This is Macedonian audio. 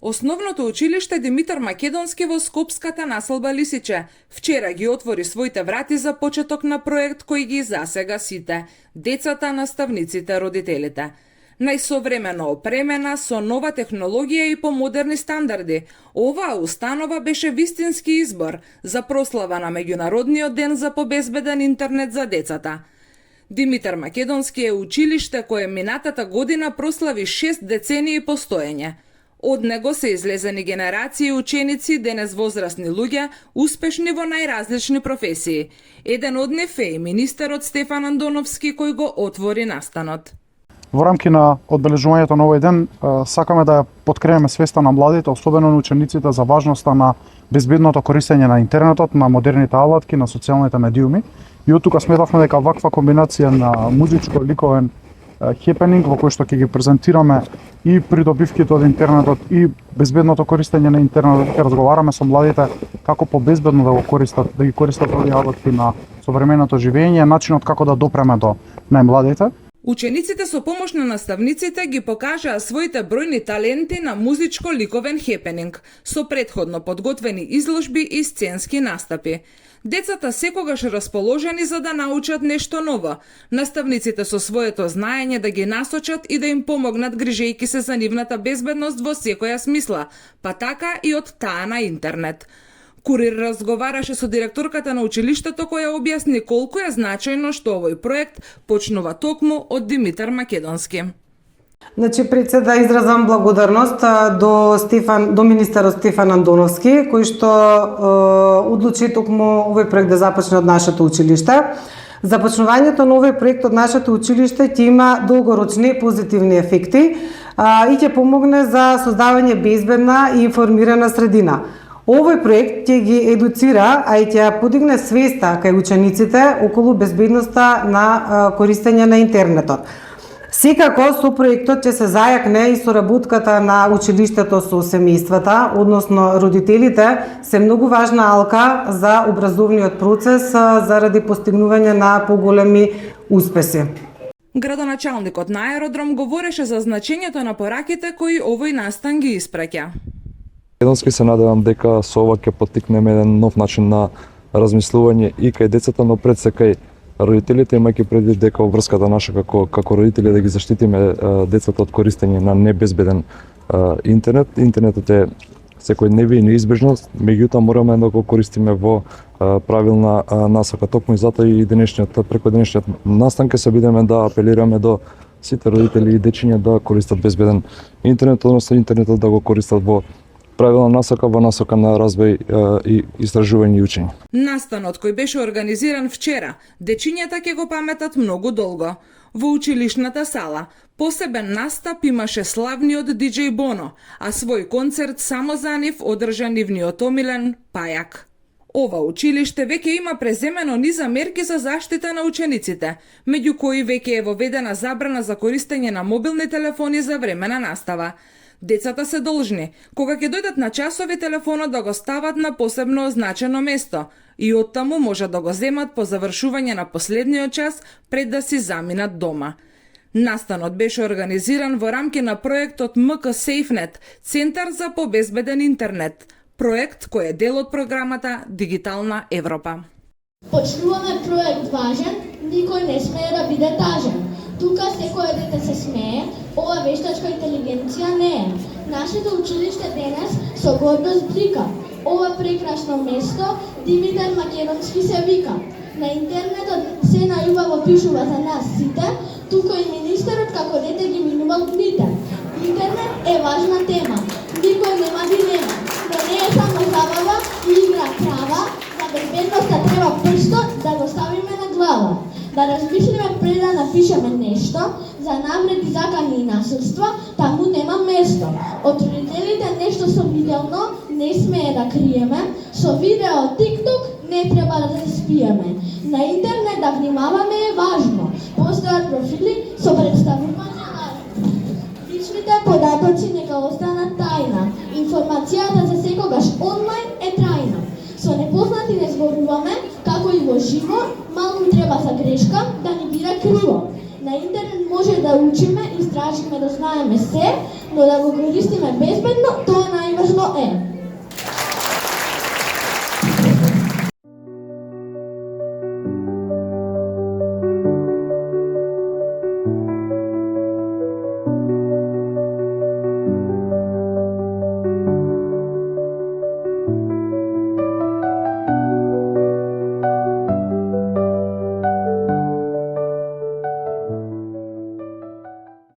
Основното училиште Димитар Македонски во Скопската населба Лисиче вчера ги отвори своите врати за почеток на проект кој ги засега сите – децата, наставниците, родителите. Најсовремено опремена со нова технологија и по модерни стандарди, оваа установа беше вистински избор за прослава на Меѓународниот ден за побезбеден интернет за децата. Димитар Македонски е училиште кое минатата година прослави 6 децении постоење. Од него се излезени генерации ученици, денес возрастни луѓе, успешни во најразлични професии. Еден од нив е и министерот Стефан Андоновски кој го отвори настанот. Во рамки на одбележувањето на овој ден, сакаме да ја подкрепиме свеста на младите, особено на учениците, за важноста на безбедното користење на интернетот, на модерните алатки, на социјалните медиуми. И од тука сметавме дека ваква комбинација на музичко-ликовен хепенинг во кој што ќе ги презентираме и придобивките од интернетот и безбедното користење на интернетот, ќе разговараме со младите како побезбедно да ги користат овие алатки на современото живење, начинот како да допреме до најмладите. Учениците со помош на наставниците ги покажаа своите бројни таленти на музичко-ликовен хепенинг, со претходно подготвени изложби и сценски настапи. Децата секогаш расположени за да научат нешто ново, наставниците со своето знаење да ги насочат и да им помогнат грижејќи се за нивната безбедност во секоја смисла, па така и од таа на интернет. Курир разговараше со директорката на училиштето која објасни колку е значајно што овој проект почнува токму од Димитар Македонски. Значи, пред се да изразам благодарност до министерот Стефан Андоновски, кој што одлучи токму овој проект да започне од нашето училиште. Започнувањето на овој проект од нашето училиште ќе има долгорочни позитивни ефекти и ќе помогне за создавање безбедна и информирана средина. Овој проект ќе ги едуцира, а и ќе подигне свеста кај учениците околу безбедноста на користење на интернетот. Секако со проектот ќе се зајакне и соработката на училиштето со семејствата, односно родителите, се многу важна алка за образовниот процес заради постигнување на поголеми успеси. Градоначалникот на аеродром говореше за значењето на пораките кои овој настан ги испраќа. Едноски се надевам дека со ова ќе поттикнеме еден нов начин на размислување и кај децата, но пред се кај родителите, имајќи предвид дека обврската наша како родители да ги заштитиме децата од користење на небезбеден интернет. Интернетот е секојдневие и неизбежност, меѓутоа мораме да го користиме во правилна насока. Токму и затоа и преку денешниот настан ќе се бидеме да апелираме до сите родители и дечиња да користат безбеден интернет, односно интернетот да го користат во правилна насока, во насока на развој и истражување и учење. Настанот кој беше организиран вчера, дечињата ќе го паметат многу долго. Во училишната сала посебен настап имаше славниот диџеј Боно, а свој концерт само за нив одржа нивниот омилен Пајак. Ова училиште веќе има преземено низа мерки за заштита на учениците, меѓу кои веќе е воведена забрана за користење на мобилни телефони за време на настава. Децата се должни, кога ќе дојдат на часови, телефонот да го стават на посебно означено место и оттаму може да го земат по завршување на последниот час пред да си заминат дома. Настанот беше организиран во рамки на проектот МК SafeNet, Центар за побезбеден интернет, проект кој е дел од програмата Дигитална Европа. Почнуваме проект важен, никој не смее да биде тажен. Тука секој дете се смее, ова вештачка интелигенција не е. Нашето училиште денес со гордост брика. Ова прекрасно место Димитар Македонски се вика. На интернетот се најубаво пишува за нас сите, тука и министерот како дете ги минувал дните. Интернет е важна тема, никој нема дилема, но не е само забава и игра крава, за безбедноста треба прсто да го ставиме на глава. Да размислиме пред да напишеме нешто, за навред и закани и насилства, таму нема место. Од родителите нешто сомнително не смее да криеме, со видео TikTok не треба да се спиеме. На интернет да внимаваме е важно, постојат профили со представување на личните податоци нека останат тајна. Информацијата за секогаш онлайн е трајна. Со непознати не зборуваме, како и во живо, малку треба за грешка да ни биде криво. На интернет може да учиме, истражиме, да знаеме се, но да го користиме безбедно, тоа